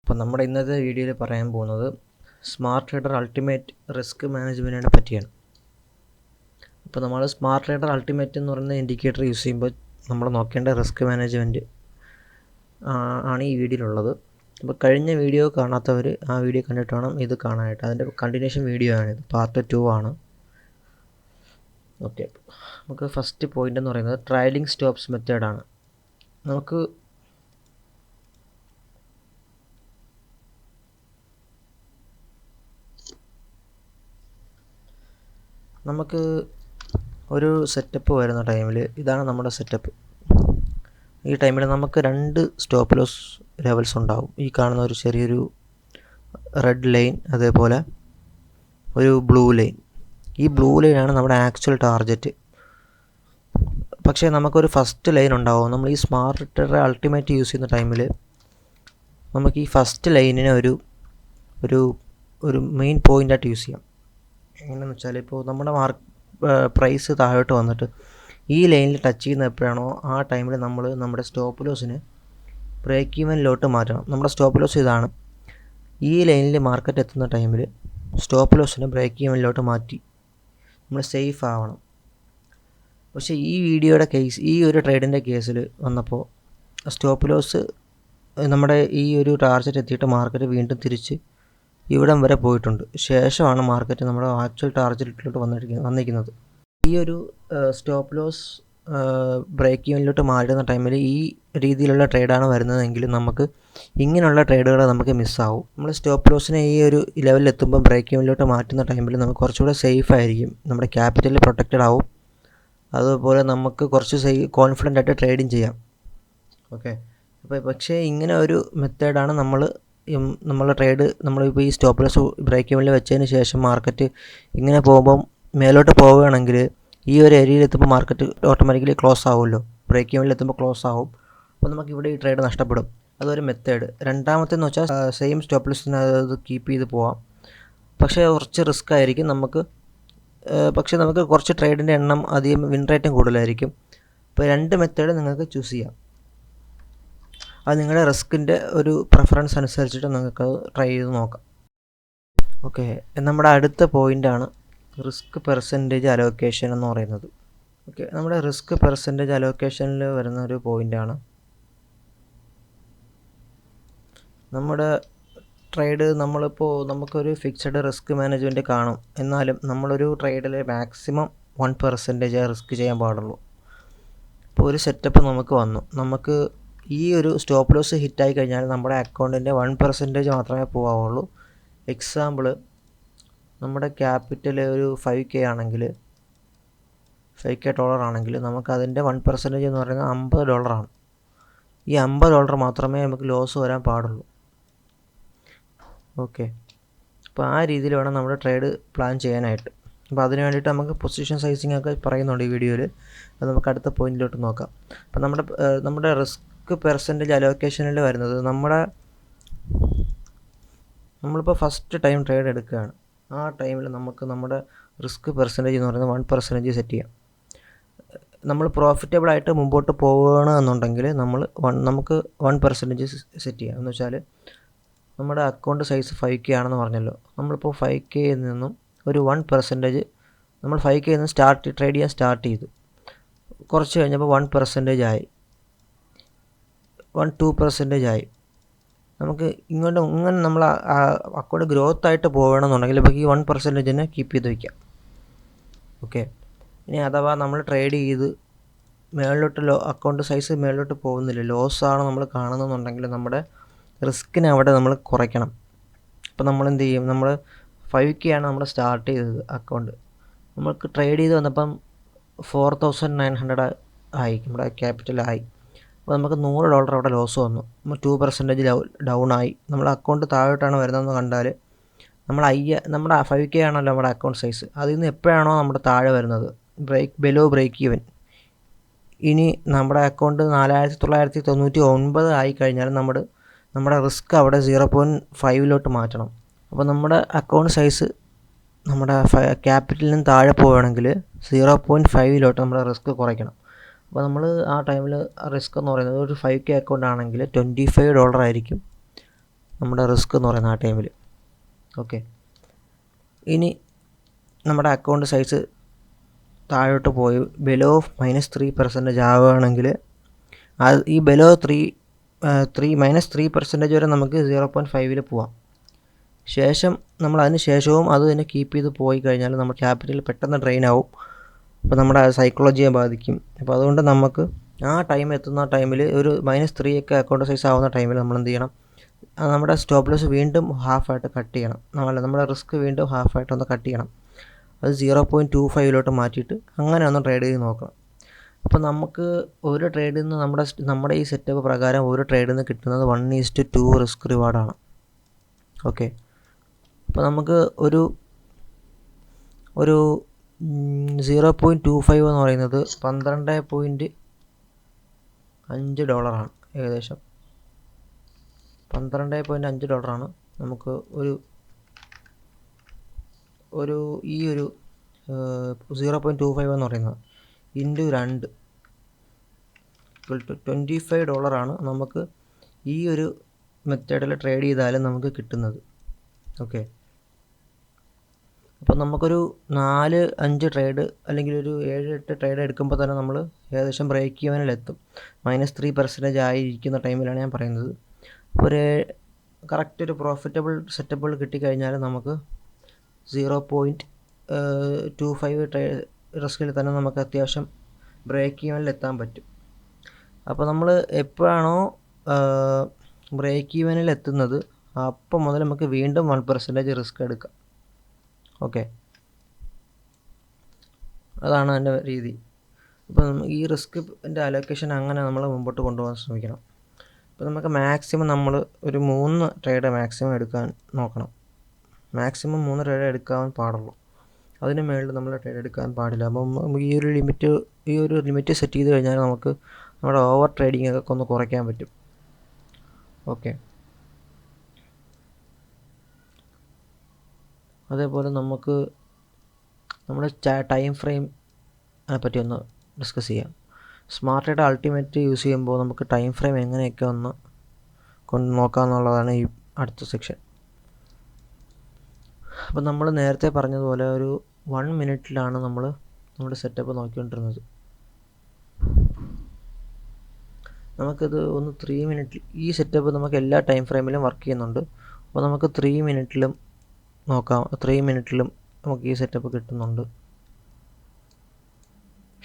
അപ്പോൾ നമ്മുടെ ഇന്നത്തെ വീഡിയോയിൽ പറയാൻ പോകുന്നത് സ്മാർട്ട് ട്രേഡർ അൾട്ടിമേറ്റ് റിസ്ക് മാനേജ്മെൻറ്റിനെ പറ്റിയാണ്. അപ്പോൾ നമ്മൾ സ്മാർട്ട് ട്രേഡർ അൾട്ടിമേറ്റ് എന്ന് പറയുന്ന ഇൻഡിക്കേറ്റർ യൂസ് ചെയ്യുമ്പോൾ നമ്മൾ നോക്കേണ്ട റിസ്ക് മാനേജ്മെൻറ്റ് ആണ് ഈ വീഡിയോയിലുള്ളത്. അപ്പോൾ കഴിഞ്ഞ വീഡിയോ കാണാത്തവർ ആ വീഡിയോ കണ്ടിട്ട് വേണം ഇത് കാണാനായിട്ട്. അതിൻ്റെ കണ്ടിന്യൂഷൻ വീഡിയോ ആണിത്, പാർട്ട് 2 ആണ്. ഓക്കെ, നമുക്ക് ഫസ്റ്റ് പോയിൻ്റ് എന്ന് പറയുന്നത് ട്രയലിംഗ് സ്റ്റോപ്സ് മെത്തേഡാണ്. നമുക്ക് ഒരു സെറ്റപ്പ് വരുന്ന ടൈമിൽ ഇതാണ് നമ്മുടെ സെറ്റപ്പ്. ഈ ടൈമിൽ നമുക്ക് 2 സ്റ്റോപ്പ് ലോസ് ലെവൽസ് ഉണ്ടാവും. ഈ കാണുന്ന ഒരു ചെറിയൊരു റെഡ് ലൈൻ, അതേപോലെ ഒരു ബ്ലൂ ലൈൻ. ഈ ബ്ലൂ ലൈനാണ് നമ്മുടെ ആക്ച്വൽ ടാർഗറ്റ്. പക്ഷേ നമുക്കൊരു ഫസ്റ്റ് ലൈൻ ഉണ്ടാവും. നമ്മൾ ഈ സ്മാർട്ട് ട്രേഡർ അൾട്ടിമേറ്റ് യൂസ് ചെയ്യുന്ന ടൈമിൽ നമുക്ക് ഈ ഫസ്റ്റ് ലൈനിനെ ഒരു മെയിൻ പോയിൻ്റായിട്ട് യൂസ് ചെയ്യാം. എങ്ങനെയെന്ന് വെച്ചാൽ, ഇപ്പോൾ നമ്മുടെ പ്രൈസ് താഴോട്ട് വന്നിട്ട് ഈ ലൈനിൽ ടച്ച് ചെയ്യുന്ന എപ്പോഴാണോ ആ ടൈമിൽ നമ്മൾ നമ്മുടെ സ്റ്റോപ്പ് ലോസിന് ബ്രേക്ക് ഈവനിലോട്ട് മാറ്റണം. നമ്മുടെ സ്റ്റോപ്പ് ലോസ് ഇതാണ്. ഈ ലൈനിൽ മാർക്കറ്റ് എത്തുന്ന ടൈമിൽ സ്റ്റോപ്പ് ലോസിന് ബ്രേക്ക് ഈവനിലോട്ട് മാറ്റി നമ്മൾ സേഫ് ആവണം. പക്ഷേ ഈ വീഡിയോയുടെ കേസ്, ഈ ഒരു ട്രേഡിൻ്റെ കേസിൽ വന്നപ്പോൾ സ്റ്റോപ്പ് ലോസ് നമ്മുടെ ഈ ഒരു ടാർഗറ്റ് എത്തിയിട്ട് മാർക്കറ്റ് വീണ്ടും തിരിച്ച് ഇവിടം വരെ പോയിട്ടുണ്ട്. ശേഷമാണ് മാർക്കറ്റ് നമ്മുടെ ആക്ച്വൽ ടാർഗറ്റിലോട്ട് വന്നിരിക്കുന്നത്. ഈ ഒരു സ്റ്റോപ്പ് ലോസ് ബ്രേക്ക് ഈവനിലോട്ട് മാറുന്ന ടൈമിൽ ഈ രീതിയിലുള്ള ട്രേഡാണ് വരുന്നതെങ്കിൽ നമുക്ക് ഇങ്ങനെയുള്ള ട്രേഡുകൾ നമുക്ക് മിസ്സാവും. നമ്മൾ സ്റ്റോപ്പ് ലോസിനെ ഈ ഒരു ലെവലിൽ എത്തുമ്പോൾ ബ്രേക്ക് ഈവനിലോട്ട് മാറ്റുന്ന ടൈമിൽ നമുക്ക് കുറച്ചുകൂടെ സേഫ് ആയിരിക്കും. നമ്മുടെ ക്യാപിറ്റൽ പ്രൊട്ടക്റ്റഡ് ആവും. അതുപോലെ നമുക്ക് കുറച്ച് കോൺഫിഡൻ്റ് ആയിട്ട് ട്രേഡിങ് ചെയ്യാം. ഓക്കെ, അപ്പോൾ പക്ഷേ ഇങ്ങനെ ഒരു മെത്തേഡാണ് നമ്മളെ ട്രേഡ് നമ്മളിപ്പോൾ ഈ സ്റ്റോപ്പ് ലോസ് ബ്രേക്ക് ഈവനിൽ വെച്ചതിന് ശേഷം മാർക്കറ്റ് ഇങ്ങനെ പോകുമ്പം മേലോട്ട് പോവുകയാണെങ്കിൽ ഈ ഒരു ഏരിയയിൽ എത്തുമ്പോൾ മാർക്കറ്റ് ഓട്ടോമാറ്റിക്കലി ക്ലോസ് ആവുമല്ലോ. ബ്രേക്ക് ഈവനിൽ എത്തുമ്പോൾ ക്ലോസ് ആവും. അപ്പോൾ നമുക്ക് ഇവിടെ ഈ ട്രേഡ് നഷ്ടപ്പെടും. അതൊരു മെത്തേഡ്. രണ്ടാമത്തെന്ന് വെച്ചാൽ സെയിം സ്റ്റോപ്പ് ലോസിന് അത് കീപ്പ് ചെയ്ത് പോവാം. പക്ഷേ കുറച്ച് റിസ്ക് ആയിരിക്കും നമുക്ക്. പക്ഷേ നമുക്ക് കുറച്ച് ട്രേഡിൻ്റെ എണ്ണം അധികം, വിൻ റേറ്റും കൂടുതലായിരിക്കും. അപ്പോൾ 2 മെത്തേഡ് നിങ്ങൾക്ക് ചൂസ് ചെയ്യാം. അത് നിങ്ങളുടെ റിസ്കിൻ്റെ ഒരു പ്രിഫറൻസ് അനുസരിച്ചിട്ട് നിങ്ങൾക്ക് ട്രൈ ചെയ്ത് നോക്കാം. ഓക്കെ, നമ്മുടെ അടുത്ത പോയിൻ്റാണ് റിസ്ക് പെർസെൻറ്റേജ് അലോക്കേഷൻ എന്ന് പറയുന്നത്. ഓക്കെ, നമ്മുടെ റിസ്ക് പെർസെൻറ്റേജ് അലോക്കേഷനിൽ വരുന്ന ഒരു പോയിൻ്റാണ് നമ്മുടെ ട്രേഡ്. നമുക്കൊരു ഫിക്സഡ് റിസ്ക് മാനേജ്മെൻറ്റ് കാണും. എന്നാലും നമ്മളൊരു ട്രേഡിൽ മാക്സിമം 1% റിസ്ക് ചെയ്യാൻ പാടുള്ളൂ. ഇപ്പോൾ ഒരു സെറ്റപ്പ് നമുക്ക് വന്നു. നമുക്ക് ഈ ഒരു സ്റ്റോപ്പ് ലോസ് ഹിറ്റായി കഴിഞ്ഞാൽ നമ്മുടെ അക്കൗണ്ടിൻ്റെ 1% മാത്രമേ പോകാവുള്ളൂ. എക്സാമ്പിൾ, നമ്മുടെ ക്യാപിറ്റൽ ഒരു 5K ആണെങ്കിൽ, $5K ആണെങ്കിൽ നമുക്കതിൻ്റെ 1% എന്ന് പറയുന്നത് $50 ഈ $50 മാത്രമേ നമുക്ക് ലോസ് വരാൻ പാടുള്ളൂ. ഓക്കെ, അപ്പോൾ ആ രീതിയിൽ വേണം നമ്മുടെ ട്രേഡ് പ്ലാൻ ചെയ്യാനായിട്ട്. അപ്പോൾ അതിന് വേണ്ടിയിട്ട് നമുക്ക് പൊസിഷൻ സൈസിങ് ഒക്കെ പറയുന്നുണ്ട് ഈ വീഡിയോയിൽ. അത് നമുക്ക് അടുത്ത പോയിന്റിലോട്ട് നോക്കാം. അപ്പോൾ നമ്മുടെ റിസ്ക് പെർസെൻറ്റേജ് അലോക്കേഷനിൽ വരുന്നത് നമ്മളിപ്പോൾ ഫസ്റ്റ് ടൈം ട്രേഡ് എടുക്കുകയാണ്. ആ ടൈമിൽ നമുക്ക് നമ്മുടെ റിസ്ക് പെർസെൻറ്റേജ് എന്ന് പറയുന്നത് 1% സെറ്റ് ചെയ്യാം. നമ്മൾ പ്രോഫിറ്റബിളായിട്ട് മുമ്പോട്ട് പോവുകയാണെന്നുണ്ടെങ്കിൽ നമുക്ക് 1% സെറ്റ് ചെയ്യാം. എന്ന് വെച്ചാൽ നമ്മുടെ അക്കൗണ്ട് സൈസ് 5K ആണെന്ന് പറഞ്ഞല്ലോ. നമ്മളിപ്പോൾ 5K നിന്നും ഒരു 1% നമ്മൾ 5K നിന്ന് ട്രേഡ് ചെയ്യാൻ സ്റ്റാർട്ട് ചെയ്തു. കുറച്ച് കഴിഞ്ഞപ്പോൾ 1% ആയി, 2% ആയി. നമുക്ക് ഇങ്ങനെ നമ്മൾ അക്കൗണ്ട് ഗ്രോത്ത് ആയിട്ട് പോകണമെന്നുണ്ടെങ്കിൽ നമുക്ക് ഈ 1% കീപ്പ് ചെയ്ത് വയ്ക്കാം. ഓക്കെ, ഇനി അഥവാ നമ്മൾ ട്രേഡ് ചെയ്ത് അക്കൗണ്ട് സൈസ് മേളിലോട്ട് പോകുന്നില്ല, ലോസാണ് നമ്മൾ കാണുന്നുണ്ടെങ്കിൽ നമ്മുടെ റിസ്കിനെ അവിടെ നമ്മൾ കുറയ്ക്കണം. അപ്പോൾ നമ്മൾ എന്ത് ചെയ്യും? നമ്മൾ 5K ആണ് നമ്മൾ സ്റ്റാർട്ട് ചെയ്തത് അക്കൗണ്ട്. നമുക്ക് ട്രേഡ് ചെയ്ത് വന്നപ്പം 4,900 ആയി, നമ്മുടെ ക്യാപിറ്റലായി. അപ്പോൾ നമുക്ക് $100 അവിടെ ലോസ് വന്നു. 2% ഡൗൺ ആയി. നമ്മുടെ അക്കൗണ്ട് താഴോട്ടാണ് വരുന്നതെന്ന് കണ്ടാൽ നമ്മുടെ 5K ആണല്ലോ നമ്മുടെ അക്കൗണ്ട് സൈസ്. അതിൽ നിന്ന് എപ്പോഴാണോ നമ്മുടെ താഴെ വരുന്നത്, ബ്രേക്ക് ഈവൻ, ഇനി നമ്മുടെ അക്കൗണ്ട് 4,999 ആയി കഴിഞ്ഞാൽ നമ്മുടെ റിസ്ക് അവിടെ 0.5 മാറ്റണം. അപ്പോൾ നമ്മുടെ അക്കൗണ്ട് സൈസ് നമ്മുടെ ക്യാപിറ്റലിൽ നിന്ന് താഴെ പോവുകയാണെങ്കിൽ 0.5 നമ്മുടെ റിസ്ക് കുറയ്ക്കണം. അപ്പോൾ നമ്മൾ ആ ടൈമിൽ റിസ്ക് എന്ന് പറയുന്നത് ഒരു 5K അക്കൗണ്ട് ആണെങ്കിൽ $25 ആയിരിക്കും നമ്മുടെ റിസ്ക് എന്ന് പറയുന്ന ആ ടൈമിൽ. ഓക്കെ, ഇനി നമ്മുടെ അക്കൗണ്ട് സൈസ് താഴോട്ട് പോയി ബിലോ -3% ആവുകയാണെങ്കിൽ ഈ ബിലോ -3% വരെ നമുക്ക് 0.5 പോവാം. ശേഷം നമ്മൾ അതിന് ശേഷവും അത് തന്നെ കീപ്പ് ചെയ്ത് പോയി കഴിഞ്ഞാൽ നമ്മുടെ ക്യാപിറ്റൽ പെട്ടെന്ന് ഡ്രെയിൻ ആവും. അപ്പോൾ നമ്മുടെ സൈക്കോളജിയെ ബാധിക്കും. അപ്പോൾ അതുകൊണ്ട് നമുക്ക് ആ ടൈം എത്തുന്ന ടൈമിൽ ഒരു -3 ഒക്കെ അക്കൗണ്ട് സൈസ് ആവുന്ന ടൈമിൽ നമ്മൾ എന്ത് ചെയ്യണം, നമ്മുടെ സ്റ്റോപ്പ് ലോസ് വീണ്ടും ഹാഫായിട്ട് കട്ട് ചെയ്യണം. നമ്മുടെ റിസ്ക് വീണ്ടും ഹാഫായിട്ട് ഒന്ന് കട്ട് ചെയ്യണം. അത് 0.25 മാറ്റിയിട്ട് അങ്ങനെ ഒന്ന് ട്രേഡ് ചെയ്ത് നോക്കണം. അപ്പോൾ നമുക്ക് ഒരു ട്രേഡിൽ നിന്ന് നമ്മുടെ ഈ സെറ്റപ്പ് പ്രകാരം ഒരു ട്രേഡിൽ നിന്ന് കിട്ടുന്നത് 1:2 റിസ്ക് റിവാർഡാണ്. ഓക്കെ, അപ്പോൾ നമുക്ക് ഒരു 0.25 എന്ന് പറയുന്നത് $12.5 ഏകദേശം $12.5 നമുക്ക് ഈ ഒരു 0.25 എന്ന് പറയുന്നത് ഇൻറ്റു 2 $25 നമുക്ക് ഈ ഒരു മെത്തേഡിൽ ട്രേഡ് ചെയ്താലും നമുക്ക് കിട്ടുന്നത്. ഓക്കെ, അപ്പോൾ നമുക്കൊരു 4-5 ട്രേഡ് അല്ലെങ്കിൽ ഒരു 7-8 ട്രേഡ് എടുക്കുമ്പോൾ തന്നെ നമ്മൾ ഏകദേശം ബ്രേക്ക് ഈവനിലെത്തും. -3% ആയിരിക്കുന്ന ടൈമിലാണ് ഞാൻ പറയുന്നത്. അപ്പോൾ കറക്റ്റ് ഒരു പ്രോഫിറ്റബിൾ സെറ്റപ്പുകൾ കിട്ടിക്കഴിഞ്ഞാൽ നമുക്ക് 0.25 റിസ്കിൽ തന്നെ നമുക്ക് അത്യാവശ്യം ബ്രേക്ക് ഈവനിൽ എത്താൻ പറ്റും. അപ്പോൾ നമ്മൾ എപ്പോഴാണോ ബ്രേക്ക് ഈവനിൽ എത്തുന്നത് അപ്പം മുതൽ നമുക്ക് വീണ്ടും 1% റിസ്ക് എടുക്കാം. ഓക്കെ, അതാണ് അതിൻ്റെ രീതി. അപ്പം ഈ റിസ്കിൻ്റെ അലോക്കേഷൻ അങ്ങനെ നമ്മൾ മുമ്പോട്ട് കൊണ്ടുപോകാൻ ശ്രമിക്കണം. അപ്പോൾ നമുക്ക് മാക്സിമം നമ്മൾ ഒരു 3 ട്രേഡ് മാക്സിമം എടുക്കാൻ നോക്കണം. മാക്സിമം 3 ട്രേഡ് എടുക്കാൻ പാടുള്ളൂ. അതിന് മുകളിൽ നമ്മൾ ട്രേഡ് എടുക്കാൻ പാടില്ല. അപ്പം ഈ ഒരു ലിമിറ്റ് സെറ്റ് ചെയ്ത് കഴിഞ്ഞാൽ നമുക്ക് നമ്മുടെ ഓവർ ട്രേഡിംഗ് ഒക്കെ ഒന്ന് കുറയ്ക്കാൻ പറ്റും. ഓക്കെ, അതേപോലെ നമുക്ക് നമ്മുടെ ടൈം ഫ്രെയിം പറ്റി ഒന്ന് ഡിസ്കസ് ചെയ്യാം. സ്മാർട്ട് ട്രേഡ് അൾട്ടിമേറ്റ് യൂസ് ചെയ്യുമ്പോൾ നമുക്ക് ടൈം ഫ്രെയിം എങ്ങനെയൊക്കെ ഒന്ന് നോക്കാമെന്നുള്ളതാണ് ഈ അടുത്ത സെക്ഷൻ. അപ്പോൾ നമ്മൾ നേരത്തെ പറഞ്ഞതുപോലെ ഒരു 1 മിനിറ്റിലാണ് നമ്മൾ നമ്മുടെ സെറ്റപ്പ് നോക്കിക്കൊണ്ടിരുന്നത്. നമുക്കിത് ഒന്ന് 3 മിനിറ്റിൽ ഈ സെറ്റപ്പ് നമുക്ക് എല്ലാ ടൈം ഫ്രെയിമിലും വർക്ക് ചെയ്യുന്നുണ്ട്. അപ്പോൾ നമുക്ക് 3 മിനിറ്റിലും നോക്കാം. 3 മിനിറ്റിലും നമുക്ക് ഈ സെറ്റപ്പ് കിട്ടുന്നുണ്ട്.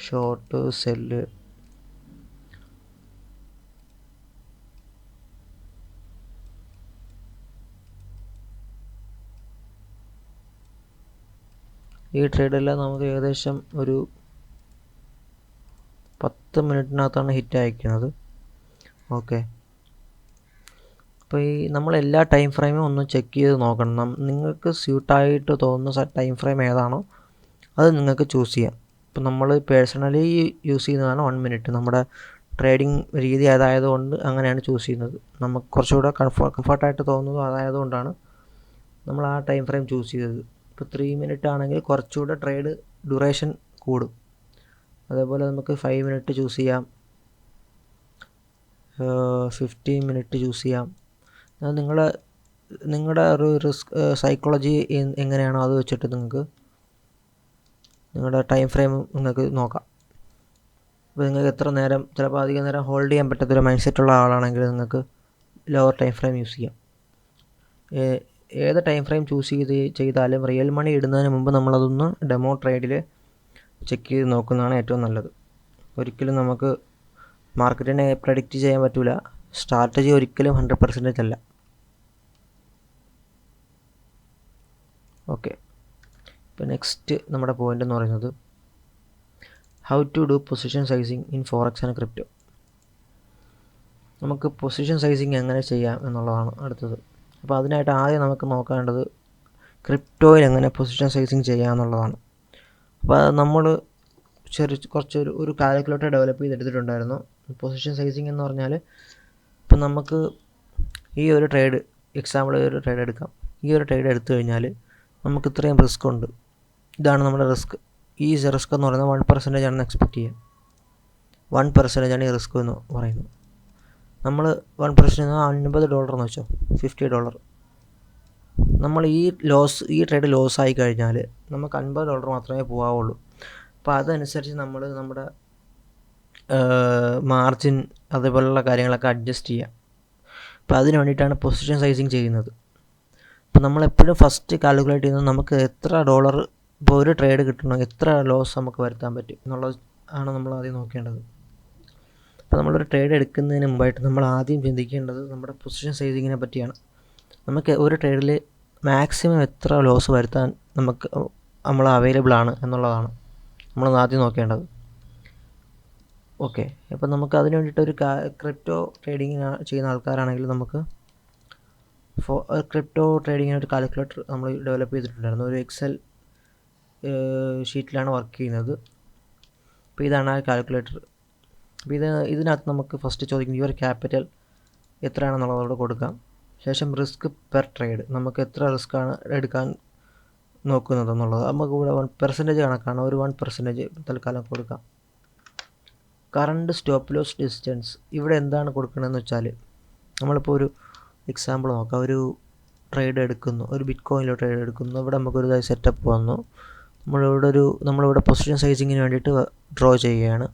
ഷോർട്ട് സെല്ല് ഈ ട്രേഡെല്ലാം നമുക്ക് ഏകദേശം ഒരു 10 മിനിറ്റിനകത്താണ് ഹിറ്റ് അയക്കുന്നത്. ഓക്കെ, അപ്പോൾ നമ്മളെല്ലാ ടൈം ഫ്രെയിമും ഒന്ന് ചെക്ക് ചെയ്ത് നോക്കണം. നിങ്ങൾക്ക് സ്യൂട്ടായിട്ട് തോന്നുന്ന ടൈം ഫ്രെയിം ഏതാണോ അത് നിങ്ങൾക്ക് ചൂസ് ചെയ്യാം. ഇപ്പോൾ നമ്മൾ പേഴ്സണലി യൂസ് ചെയ്യുന്നതാണ് 1 മിനിറ്റ്. നമ്മുടെ ട്രേഡിംഗ് രീതി അതായതുകൊണ്ട് അങ്ങനെയാണ് ചൂസ് ചെയ്യുന്നത്. നമുക്ക് കുറച്ചുകൂടെ കംഫർട്ടായിട്ട് തോന്നുന്നത് അതായതുകൊണ്ടാണ് നമ്മൾ ആ ടൈം ഫ്രെയിം ചൂസ് ചെയ്തത്. ഇപ്പോൾ 3 മിനിറ്റ് ആണെങ്കിൽ കുറച്ചുകൂടെ ട്രേഡ് ഡ്യൂറേഷൻ കൂടും. അതേപോലെ നമുക്ക് 5 മിനിറ്റ് ചൂസ് ചെയ്യാം, 15 മിനിറ്റ് ചൂസ് ചെയ്യാം. അത് നിങ്ങളുടെ ഒരു റിസ്ക് സൈക്കോളജി എങ്ങനെയാണോ അത് വെച്ചിട്ട് നിങ്ങൾക്ക് നിങ്ങളുടെ ടൈം ഫ്രെയിം നിങ്ങൾക്ക് നോക്കാം. അപ്പോൾ നിങ്ങൾക്ക് എത്ര നേരം, ചിലപ്പോൾ അധികം നേരം ഹോൾഡ് ചെയ്യാൻ പറ്റാത്തൊരു മൈൻഡ് സെറ്റുള്ള ആളാണെങ്കിൽ നിങ്ങൾക്ക് ലോവർ ടൈം ഫ്രെയിം യൂസ് ചെയ്യാം. ഏത് ടൈം ഫ്രെയിം ചൂസ് ചെയ്താലും റിയൽ മണി ഇടുന്നതിന് മുമ്പ് നമ്മളതൊന്ന് ഡെമോ ട്രേഡിൽ ചെക്ക് ചെയ്ത് നോക്കുന്നതാണ് ഏറ്റവും നല്ലത്. ഒരിക്കലും നമുക്ക് മാർക്കറ്റിനെ പ്രെഡിക്റ്റ് ചെയ്യാൻ പറ്റില്ല. സ്ട്രാറ്റജി ഒരിക്കലും 100% അല്ല. ഓക്കെ, ഇപ്പോൾ നെക്സ്റ്റ് നമ്മുടെ പോയിൻ്റ് എന്ന് പറയുന്നത് how to do position sizing in forex and crypto. നമുക്ക് പൊസിഷൻ സൈസിങ് എങ്ങനെ ചെയ്യാം എന്നുള്ളതാണ് അടുത്തത്. അപ്പോൾ അതിനായിട്ട് ആദ്യം നമുക്ക് നോക്കേണ്ടത് ക്രിപ്റ്റോയിൽ എങ്ങനെ പൊസിഷൻ സൈസിങ് ചെയ്യാം എന്നുള്ളതാണ്. അപ്പോൾ നമ്മൾ ഒരു കാൽക്കുലേറ്റർ ഡെവലപ്പ് ചെയ്തെടുത്തിട്ടുണ്ടായിരുന്നു. പൊസിഷൻ സൈസിങ് എന്ന് പറഞ്ഞാൽ ഇപ്പം നമുക്ക് ഈ ഒരു ട്രേഡ് എക്സാമ്പിൾ ഒരു ട്രേഡ് എടുക്കാം. ഈ ഒരു ട്രേഡ് എടുത്തു കഴിഞ്ഞാൽ നമുക്ക് ഇത്രയും റിസ്ക് ഉണ്ട്. ഇതാണ് നമ്മുടെ റിസ്ക്. ഈ റിസ്ക് എന്ന് പറയുന്നത് 1% ആണെന്ന് എക്സ്പെക്റ്റ് ചെയ്യാം. 1% ആണ് ഈ റിസ്ക് എന്ന് പറയുന്നത്. നമ്മൾ $1% $50 എന്ന് വെച്ചോ, $50. നമ്മൾ ഈ ട്രേഡ് ലോസ് ആയി കഴിഞ്ഞാൽ നമുക്ക് $50 മാത്രമേ പോകാവുള്ളൂ. അപ്പോൾ അതനുസരിച്ച് നമ്മൾ നമ്മുടെ മാർജിൻ അതുപോലുള്ള കാര്യങ്ങളൊക്കെ അഡ്ജസ്റ്റ് ചെയ്യാം. അപ്പോൾ അതിന് വേണ്ടിയിട്ടാണ് പൊസിഷൻ സൈസിങ് ചെയ്യുന്നത്. അപ്പോൾ നമ്മളെപ്പോഴും ഫസ്റ്റ് കാൽക്കുലേറ്റ് ചെയ്യുന്നത് നമുക്ക് എത്ര ഡോളർ ഇപ്പോൾ ഒരു ട്രേഡ് കിട്ടണം, എത്ര ലോസ് നമുക്ക് വരുത്താൻ പറ്റും എന്നുള്ളത് ആണ് നമ്മൾ ആദ്യം നോക്കേണ്ടത്. അപ്പോൾ നമ്മളൊരു ട്രേഡ് എടുക്കുന്നതിന് മുമ്പായിട്ട് നമ്മൾ ആദ്യം ചിന്തിക്കേണ്ടത് നമ്മുടെ പൊസിഷൻ സൈസിങ്ങിനെ പറ്റിയാണ്. നമുക്ക് ഒരു ട്രേഡിൽ മാക്സിമം എത്ര ലോസ് വരുത്താൻ നമ്മൾ അവൈലബിൾ ആണ് എന്നുള്ളതാണ് നമ്മൾ ആദ്യം നോക്കേണ്ടത്. ഓക്കെ, അപ്പോൾ നമുക്ക് അതിന് വേണ്ടിയിട്ട് ഒരു ക്രിപ്റ്റോ ട്രേഡിങ് ചെയ്യുന്ന ആൾക്കാരാണെങ്കിൽ നമുക്ക് ക്രിപ്റ്റോ ട്രേഡിങ്ങിന് ഒരു കാൽക്കുലേറ്റർ നമ്മൾ ഡെവലപ്പ് ചെയ്തിട്ടുണ്ടായിരുന്നു. ഒരു എക്സൽ ഷീറ്റിലാണ് വർക്ക് ചെയ്യുന്നത്. അപ്പോൾ ഇതാണ് ആ കാൽക്കുലേറ്റർ. അപ്പോൾ ഇതിനകത്ത് നമുക്ക് ഫസ്റ്റ് ചോദിക്കുന്നത് യുവർ ക്യാപിറ്റൽ എത്രയാണെന്നുള്ളതോടെ കൊടുക്കാം. ശേഷം റിസ്ക് പെർ ട്രേഡ്, നമുക്ക് എത്ര റിസ്ക്കാണ് എടുക്കാൻ നോക്കുന്നതെന്നുള്ളത് നമുക്ക് ഇവിടെ 1% കണക്കാണ്, ഒരു 1% തൽക്കാലം കൊടുക്കാം. കറണ്ട് സ്റ്റോപ്പ് ലോസ് ഡിസ്റ്റൻസ്, ഇവിടെ എന്താണ് കൊടുക്കണമെന്ന് വെച്ചാൽ നമ്മളിപ്പോൾ ഒരു എക്സാമ്പിൾ നോക്കാം. ഒരു ട്രേഡ് എടുക്കുന്നു, ഒരു ബിറ്റ് കോയിനിലോ ട്രേഡ് എടുക്കുന്നു. ഇവിടെ നമുക്കൊരു സെറ്റപ്പ് വന്നു. നമ്മളിവിടെ പൊസിഷൻ സൈസിങ്ങിന് വേണ്ടിയിട്ട് ഡ്രോ ചെയ്യുകയാണ്.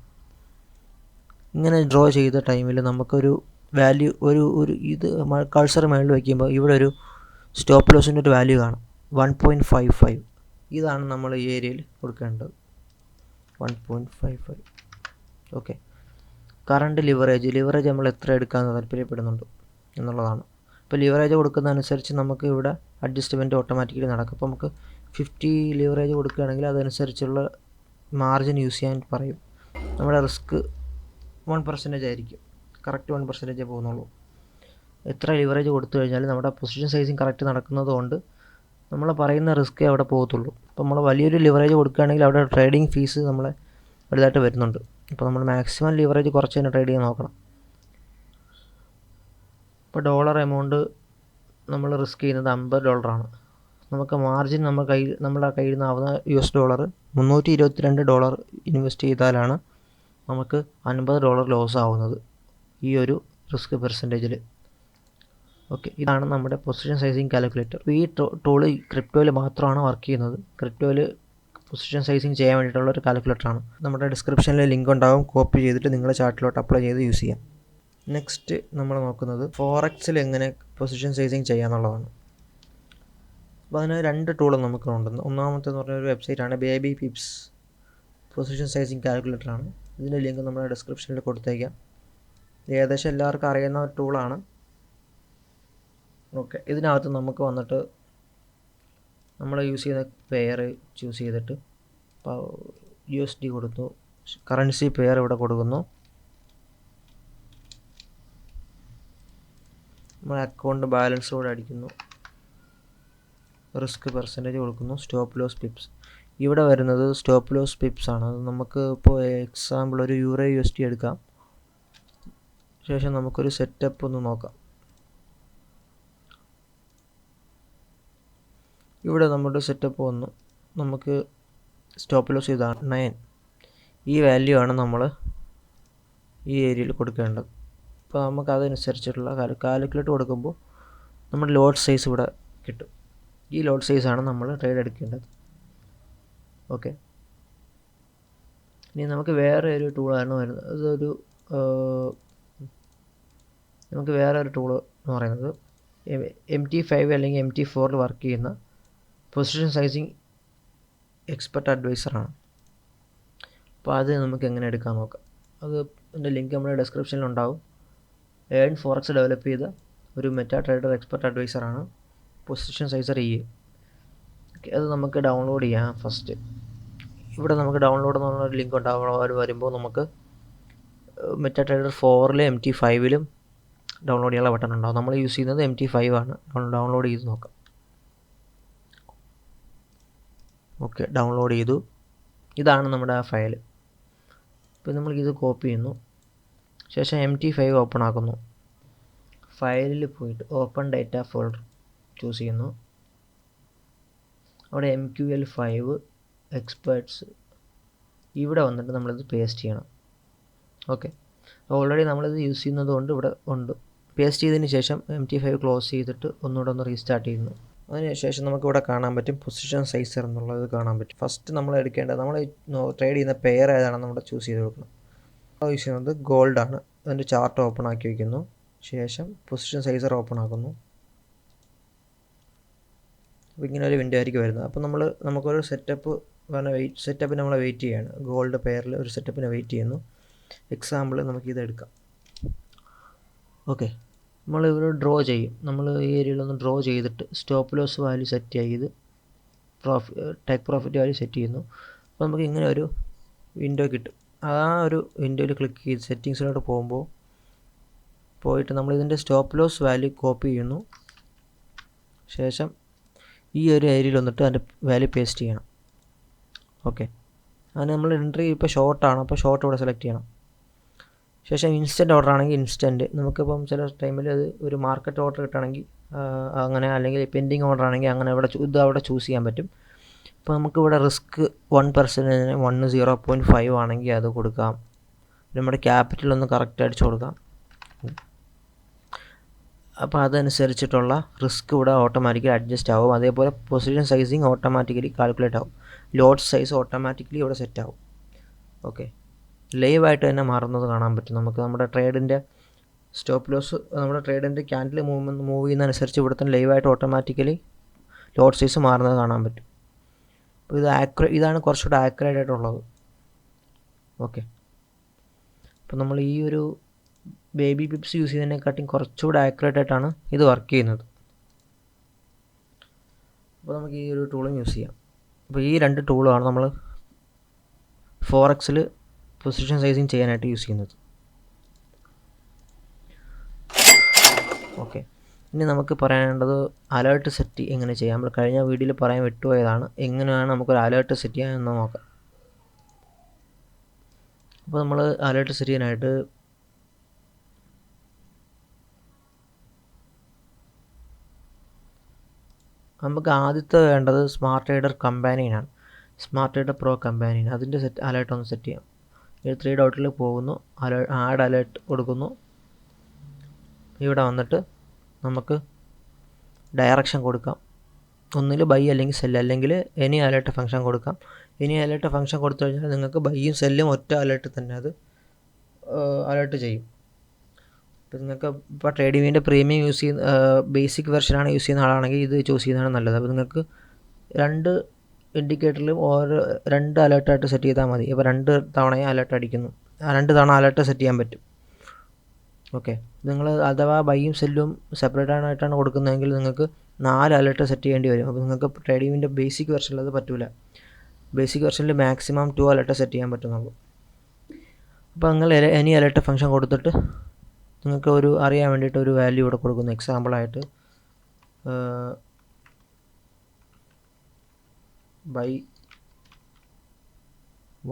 ഇങ്ങനെ ഡ്രോ ചെയ്ത ടൈമിൽ നമുക്കൊരു വാല്യൂ ഇത് കഴ്സർ മേളിൽ വയ്ക്കുമ്പോൾ ഇവിടെ ഒരു സ്റ്റോപ്പ് ലോസിൻ്റെ ഒരു വാല്യൂ കാണും, 1.55. ഇതാണ് നമ്മൾ ഈ ഏരിയയിൽ കൊടുക്കേണ്ടത്, 1.55. ഓക്കെ, കറണ്ട് ലിവറേജ് നമ്മൾ എത്ര എടുക്കാൻ താല്പര്യപ്പെടുന്നുണ്ട് എന്നുള്ളതാണ്. ഇപ്പോൾ ലിവറേജ് കൊടുക്കുന്നതനുസരിച്ച് നമുക്ക് ഇവിടെ അഡ്ജസ്റ്റ്മെൻറ്റ് ഓട്ടോമാറ്റിക്കലി നടക്കും. അപ്പോൾ നമുക്ക് 50 ലിവറേജ് കൊടുക്കുകയാണെങ്കിൽ അതനുസരിച്ചുള്ള മാർജിൻ യൂസ് ചെയ്യാൻ പറയും. നമ്മുടെ റിസ്ക് 1% ആയിരിക്കും, കറക്റ്റ് 1% പോകുന്നുള്ളൂ. എത്ര ലിവറേജ് കൊടുത്തു കഴിഞ്ഞാൽ നമ്മുടെ പൊസിഷൻ സൈസിങ് കറക്റ്റ് നടക്കുന്നത് കൊണ്ട് നമ്മൾ പറയുന്ന റിസ്ക്കേ അവിടെ പോകത്തുള്ളൂ. അപ്പോൾ നമ്മൾ വലിയൊരു ലിവറേജ് കൊടുക്കുകയാണെങ്കിൽ അവിടെ ട്രേഡിംഗ് ഫീസ് നമ്മളെ വലുതായിട്ട് വരുന്നുണ്ട്. അപ്പോൾ നമ്മൾ മാക്സിമം ലിവറേജ് കുറച്ച് തന്നെ ട്രേഡ് ചെയ്യാൻ നോക്കണം. ഇപ്പോൾ ഡോളർ എമൗണ്ട് നമ്മൾ റിസ്ക് ചെയ്യുന്നത് $50. നമുക്ക് മാർജിൻ നമ്മുടെ കയ്യിൽ നിന്നാവുന്ന $322 ഇൻവെസ്റ്റ് ചെയ്താലാണ് നമുക്ക് $50 ലോസ് ആവുന്നത് ഈ ഒരു റിസ്ക് പെർസെൻറ്റേജിൽ. ഓക്കെ, ഇതാണ് നമ്മുടെ പൊസിഷൻ സൈസിങ് കാൽക്കുലേറ്റർ. ഈ ടൂള് ക്രിപ്റ്റോയിൽ മാത്രമാണ് വർക്ക് ചെയ്യുന്നത്. ക്രിപ്റ്റോയിൽ പൊസിഷൻ സൈസിങ് ചെയ്യാൻ വേണ്ടിയിട്ടുള്ള ഒരു കാൽക്കുലേറ്ററാണ്. നമ്മുടെ ഡിസ്ക്രിപ്ഷനിൽ ലിങ്ക് ഉണ്ടാകും, കോപ്പി ചെയ്തിട്ട് നിങ്ങളുടെ ചാർട്ടിലോട്ട് അപ്ലൈ ചെയ്ത് യൂസ് ചെയ്യാം. നെക്സ്റ്റ് നമ്മൾ നോക്കുന്നത് ഫോറക്സിൽ എങ്ങനെ പൊസിഷൻ സൈസിങ് ചെയ്യാന്നുള്ളതാണ്. അപ്പോൾ അതിന് 2 ടൂള് നമുക്കുണ്ട്. ഒന്നാമത്തേന്ന് പറഞ്ഞ ഒരു വെബ്സൈറ്റാണ് ബേബി പിപ്സ് പൊസിഷൻ സൈസിങ് കാൽക്കുലേറ്ററാണ്. ഇതിൻ്റെ ലിങ്ക് നമ്മുടെ ഡിസ്ക്രിപ്ഷനിൽ കൊടുത്തേക്കാം. ഏകദേശം എല്ലാവർക്കും അറിയുന്ന ഒരു ടൂളാണ്. ഓക്കെ, ഇതിനകത്ത് നമുക്ക് വന്നിട്ട് നമ്മൾ യൂസ് ചെയ്യുന്ന പെയർ ചൂസ് ചെയ്തിട്ട് ഇപ്പോൾ USD കൊടുത്തു, കറൻസി പെയർ ഇവിടെ കൊടുക്കുന്നു, നമ്മൾ അക്കൗണ്ട് ബാലൻസ് കൂടെ അടിക്കുന്നു, റിസ്ക് പെർസെൻറ്റേജ് കൊടുക്കുന്നു, സ്റ്റോപ്പ് ലോസ് പിപ്സ്. ഇവിടെ വരുന്നത് സ്റ്റോപ്പ് ലോസ് പിപ്സ് ആണ്. അത് നമുക്ക് ഇപ്പോൾ എക്സാമ്പിൾ ഒരു EUR/USD എടുക്കാം. ശേഷം നമുക്കൊരു സെറ്റപ്പ് ഒന്ന് നോക്കാം. ഇവിടെ നമ്മുടെ സെറ്റപ്പ് വന്നു. നമുക്ക് സ്റ്റോപ്പ് ലോസ് ഇതാണ് 9. ഈ വാല്യൂ ആണ് നമ്മൾ ഈ ഏരിയയിൽ കൊടുക്കേണ്ടത്. അപ്പോൾ നമുക്ക് അതനുസരിച്ചിട്ടുള്ള കാൽക്കുലേറ്റ് കൊടുക്കുമ്പോൾ നമ്മുടെ ലോട്ട് സൈസ് ഇവിടെ കിട്ടും. ഈ ലോട്ട് സൈസാണ് നമ്മൾ ട്രേഡ് എടുക്കേണ്ടത്. ഓക്കെ, ഇനി നമുക്ക് വേറെ ഒരു ടൂളാണ് വരുന്നത്. നമുക്ക് വേറെ ഒരു ടൂള് എന്ന് പറയുന്നത് MT5 അല്ലെങ്കിൽ MT4 വർക്ക് ചെയ്യുന്ന പൊസിഷൻ സൈസിങ് എക്സ്പെർട്ട് അഡ്വൈസറാണ്. അപ്പോൾ അത് നമുക്ക് എങ്ങനെ എടുക്കാൻ നോക്കാം. അതിൻ്റെ ലിങ്ക് നമ്മുടെ ഡിസ്ക്രിപ്ഷനിലുണ്ടാവും. ഏൺ ഫോറക്സ് ഡെവലപ്പ് ചെയ്ത ഒരു മെറ്റാ ട്രേഡർ എക്സ്പെർട്ട് അഡ്വൈസറാണ് പൊസിഷൻ സൈസർ EA. ഓക്കെ, അത് നമുക്ക് ഡൗൺലോഡ് ചെയ്യാം. ഫസ്റ്റ് ഇവിടെ നമുക്ക് ഡൗൺലോഡ് എന്ന് പറഞ്ഞൊരു ലിങ്ക് ഉണ്ടാവും. വരുമ്പോൾ നമുക്ക് മെറ്റാ ട്രേഡർ 4ലും MT5ലും ഡൗൺലോഡ് ചെയ്യാനുള്ള ബട്ടൺ ഉണ്ടാവും. നമ്മൾ യൂസ് ചെയ്യുന്നത് MT5 ആണ്. ഡൗൺലോഡ് ചെയ്ത് നോക്കാം. ഓക്കെ, ഡൗൺലോഡ് ചെയ്തു. ഇതാണ് നമ്മുടെ ആ ഫയൽ. ഇപ്പോൾ നമ്മൾക്കിത് കോപ്പി ചെയ്യുന്നു. ശേഷം MT5 ഓപ്പൺ ആക്കുന്നു. ഫയലിൽ പോയിട്ട് ഓപ്പൺ ഡേറ്റ ഫോൾഡർ ചൂസ് ചെയ്യുന്നു. അവിടെ MQL5 എക്സ്പേർട്സ് ഇവിടെ വന്നിട്ട് നമ്മളിത് പേസ്റ്റ് ചെയ്യണം. ഓക്കെ, ഓൾറെഡി നമ്മളിത് യൂസ് ചെയ്യുന്നത് കൊണ്ട് ഇവിടെ ഉണ്ട്. പേസ്റ്റ് ചെയ്തതിന് ശേഷം MT5 ക്ലോസ് ചെയ്തിട്ട് ഒന്നുകൂടെ ഒന്ന് റീസ്റ്റാർട്ട് ചെയ്യുന്നു. അതിനുശേഷം നമുക്കിവിടെ കാണാൻ പറ്റും പൊസിഷൻ സൈസർ എന്നുള്ളത് കാണാൻ പറ്റും. ഫസ്റ്റ് നമ്മൾ എടുക്കേണ്ടത്, നമ്മൾ ട്രേഡ് ചെയ്യുന്ന പെയർ ഏതാണെന്ന് നമ്മുടെ ചൂസ് ചെയ്ത് കൊടുക്കണം. യൂസ് ചെയ്യുന്നത് ഗോൾഡാണ്. അതിൻ്റെ ചാർട്ട് ഓപ്പൺ ആക്കി വയ്ക്കുന്നു. ശേഷം പൊസിഷൻ സൈസർ ഓപ്പൺ ആക്കുന്നു. അപ്പോൾ ഇങ്ങനെ ഒരു വിൻഡോ ആയിരിക്കും വരുന്നത്. അപ്പോൾ നമുക്കൊരു സെറ്റപ്പ് സെറ്റപ്പിന് നമ്മൾ വെയിറ്റ് ചെയ്യുകയാണ്. ഗോൾഡ് പെയറിൽ ഒരു സെറ്റപ്പിന് വെയിറ്റ് ചെയ്യുന്നു. എക്സാമ്പിൾ നമുക്കിത് എടുക്കാം. ഓക്കെ, നമ്മളിവിടെ ഡ്രോ ചെയ്യും. നമ്മൾ ഈ ഏരിയയിലൊന്ന് ഡ്രോ ചെയ്തിട്ട് സ്റ്റോപ്പ് ലോസ് വാല്യൂ സെറ്റ് ചെയ്ത് ടേക്ക് പ്രോഫിറ്റ് വാല്യൂ സെറ്റ് ചെയ്യുന്നു. അപ്പോൾ നമുക്ക് ഇങ്ങനെ ഒരു വിൻഡോ കിട്ടും. ആ ഒരു വിൻഡോയിൽ ക്ലിക്ക് ചെയ്ത് സെറ്റിങ്സിലോട്ട് പോയിട്ട് നമ്മളിതിൻ്റെ സ്റ്റോപ്പ് ലോസ് വാല്യൂ കോപ്പി ചെയ്യുന്നു. ശേഷം ഈ ഒരു ഏരിയയിൽ വന്നിട്ട് അതിൻ്റെ വാല്യൂ പേസ്റ്റ് ചെയ്യണം. ഓക്കെ, അതിന് നമ്മൾ എൻട്രി ഇപ്പോൾ ഷോർട്ടാണ്, അപ്പോൾ ഷോർട്ട് ഇവിടെ സെലക്ട് ചെയ്യണം. ശേഷം ഇൻസ്റ്റൻറ്റ് ഓർഡർ ആണെങ്കിൽ ഇൻസ്റ്റൻറ്റ്, നമുക്കിപ്പം ചില ടൈമിൽ അത് ഒരു മാർക്കറ്റ് ഓർഡർ കിട്ടുകയാണെങ്കിൽ അങ്ങനെ, അല്ലെങ്കിൽ പെൻഡിങ് ഓർഡർ ആണെങ്കിൽ അങ്ങനെ ഇത് അവിടെ ചൂസ് ചെയ്യാൻ പറ്റും. അപ്പോൾ നമുക്കിവിടെ റിസ്ക് 1%, 10.5 ആണെങ്കിൽ അത് കൊടുക്കാം. നമ്മുടെ ക്യാപിറ്റൽ ഒന്ന് കറക്റ്റ് അടിച്ചു കൊടുക്കാം. അപ്പോൾ അതനുസരിച്ചിട്ടുള്ള റിസ്ക് ഇവിടെ ഓട്ടോമാറ്റിക്കലി അഡ്ജസ്റ്റ് ആവും. അതേപോലെ പൊസിഷൻ സൈസിങ് ഓട്ടോമാറ്റിക്കലി കാൽക്കുലേറ്റ് ആവും. ലോട്ട് സൈസ് ഓട്ടോമാറ്റിക്കലി ഇവിടെ സെറ്റ് ആവും. ഓക്കെ, ലൈവായിട്ട് തന്നെ മാറുന്നത് കാണാൻ പറ്റും. നമുക്ക് നമ്മുടെ ട്രേഡിൻ്റെ സ്റ്റോപ്പ് ലോസ്, നമ്മുടെ ട്രേഡിൻ്റെ ക്യാൻഡിൽ മൂവ് ചെയ്യുന്നതനുസരിച്ച് ഇവിടെ തന്നെ ലൈവായിട്ട് ഓട്ടോമാറ്റിക്കലി ലോട്ട് സൈസ് മാറുന്നത് കാണാൻ പറ്റും. അപ്പോൾ ഇതാണ് കുറച്ചുകൂടെ ആക്യുറേറ്റ് ആയിട്ടുള്ളത്. ഓക്കെ, അപ്പോൾ നമ്മൾ ഈ ഒരു ബേബി പിപ്സ് യൂസ് ചെയ്യുന്നതിനെക്കാട്ടിയും കുറച്ചുകൂടെ ആക്യുറേറ്റ് ആയിട്ടാണ് ഇത് വർക്ക് ചെയ്യുന്നത്. അപ്പോൾ നമുക്ക് ഈ ഒരു ടൂളും യൂസ് ചെയ്യാം. അപ്പോൾ ഈ 2 ടൂളുമാണ് നമ്മൾ ഫോറക്സിൽ പൊസിഷൻ സൈസിങ് ചെയ്യാനായിട്ട് യൂസ് ചെയ്യുന്നത്. ഓക്കെ, ഇനി നമുക്ക് പറയാനുള്ളത് അലേർട്ട് സെറ്റ് എങ്ങനെ ചെയ്യാം. നമ്മൾ കഴിഞ്ഞ വീഡിയോയിൽ പറയാൻ വിട്ടുപോയതാണ്. എങ്ങനെയാണ് നമുക്കൊരു അലേർട്ട് സെറ്റ് ചെയ്യാമെന്ന് നോക്കാം. അപ്പോൾ നമ്മൾ അലേർട്ട് സെറ്റ് ചെയ്യാനായിട്ട് നമുക്ക് ആദ്യത്തെ വേണ്ടത് സ്മാർട്ട് ട്രേഡർ കമ്പാനിയനാണ്. സ്മാർട്ട് ട്രേഡർ പ്രോ കമ്പാനിയൻ, അതിൻ്റെ അലേർട്ട് ഒന്ന് സെറ്റ് ചെയ്യാം. 3 ഡോട്ടിൽ പോകുന്നു, ആഡ് അലേർട്ട് കൊടുക്കുന്നു. ഇവിടെ വന്നിട്ട് നമുക്ക് ഡയറക്ഷൻ കൊടുക്കാം. ഒന്നിൽ ബൈ അല്ലെങ്കിൽ സെല്ല്, അല്ലെങ്കിൽ എനി അലേർട്ട് ഫംഗ്ഷൻ കൊടുക്കാം. എനി അലേർട്ട് ഫംഗ്ഷൻ കൊടുത്തു കഴിഞ്ഞാൽ നിങ്ങൾക്ക് ബൈയും സെല്ലും ഒറ്റ അലേർട്ട് തന്നെ അത് അലേർട്ട് ചെയ്യും. ഇപ്പോൾ നിങ്ങൾക്ക് ഇപ്പോൾ ട്രേഡിങ്ങിൻ്റെ പ്രീമിയം യൂസ് ചെയ്യുന്ന ബേസിക് വെർഷനാണ് യൂസ് ചെയ്യുന്ന ആളാണെങ്കിൽ ഇത് ചൂസ് ചെയ്യുന്നതാണ് നല്ലത്. അപ്പോൾ നിങ്ങൾക്ക് 2 ഇൻഡിക്കേറ്ററിലും 2 അലേർട്ടായിട്ട് സെറ്റ് ചെയ്താൽ മതി. ഇപ്പോൾ 2 തവണയും അലേർട്ട് അടിക്കുന്നു, 2 തവണ അലേർട്ട് സെറ്റ് ചെയ്യാൻ പറ്റും. ഓക്കെ, നിങ്ങൾ അഥവാ ബൈയും സെല്ലും സെപ്പറേറ്റ് ആയിട്ടാണ് കൊടുക്കുന്നതെങ്കിൽ നിങ്ങൾക്ക് 4 അലേർട്ട് സെറ്റ് ചെയ്യേണ്ടി വരും. അപ്പോൾ നിങ്ങൾക്ക് ട്രേഡിങ്ങിൻ്റെ ബേസിക് വെർഷനിൽ അത് പറ്റില്ല. ബേസിക് വെർഷനിൽ മാക്സിമം 2 അലേർട്ട് സെറ്റ് ചെയ്യാൻ പറ്റുന്നുള്ളൂ. അപ്പോൾ നിങ്ങൾ എനി അലേർട്ട് ഫംഗ്ഷൻ കൊടുത്തിട്ട് നിങ്ങൾക്ക് അറിയാൻ വേണ്ടിയിട്ട് ഒരു വാല്യൂ ഇവിടെ കൊടുക്കുന്നു. എക്സാമ്പിളായിട്ട് ബൈ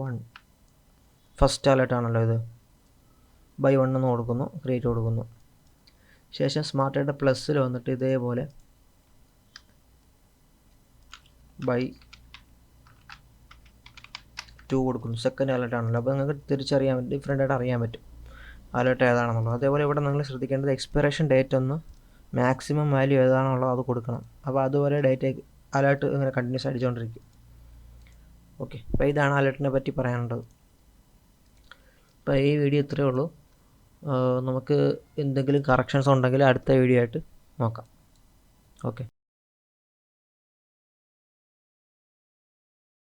1 ഫസ്റ്റ് അലേർട്ടാണല്ലോ ഇത്. ബൈ 1 എന്ന് കൊടുക്കുന്നു, ക്രിയേറ്റ് കൊടുക്കുന്നു. ശേഷം സ്മാർട്ട് ട്രേഡർ പ്ലസ്സിൽ വന്നിട്ട് ഇതേപോലെ ബൈ 2 കൊടുക്കുന്നു. സെക്കൻഡ് അലേർട്ടാണല്ലോ. അപ്പോൾ നിങ്ങൾക്ക് തിരിച്ചറിയാൻ പറ്റും, ഡിഫറെൻ്റ് ആയിട്ട് അറിയാൻ പറ്റും അലേർട്ട് ഏതാണെന്നുള്ളത്. അതേപോലെ ഇവിടെ നിങ്ങൾ ശ്രദ്ധിക്കേണ്ടത് എക്സ്പിറേഷൻ ഡേറ്റ് ഒന്ന് മാക്സിമം വാല്യൂ ഏതാണുള്ളത് അത് കൊടുക്കണം. അപ്പോൾ അതുപോലെ ഡേറ്റ് അലേർട്ട് ഇങ്ങനെ കണ്ടിന്യൂസ് അടിച്ചുകൊണ്ടിരിക്കും. ഓക്കെ, അപ്പോൾ ഇതാണ് അലേർട്ടിനെ പറ്റി പറയാനുള്ളത്. അപ്പോൾ ഈ വീഡിയോ ഇത്രയേ ഉള്ളൂ. നമുക്ക് എന്തെങ്കിലും കറക്ഷൻസ് ഉണ്ടെങ്കിൽ അടുത്ത വീഡിയോ ആയിട്ട് നോക്കാം. ഓക്കെ.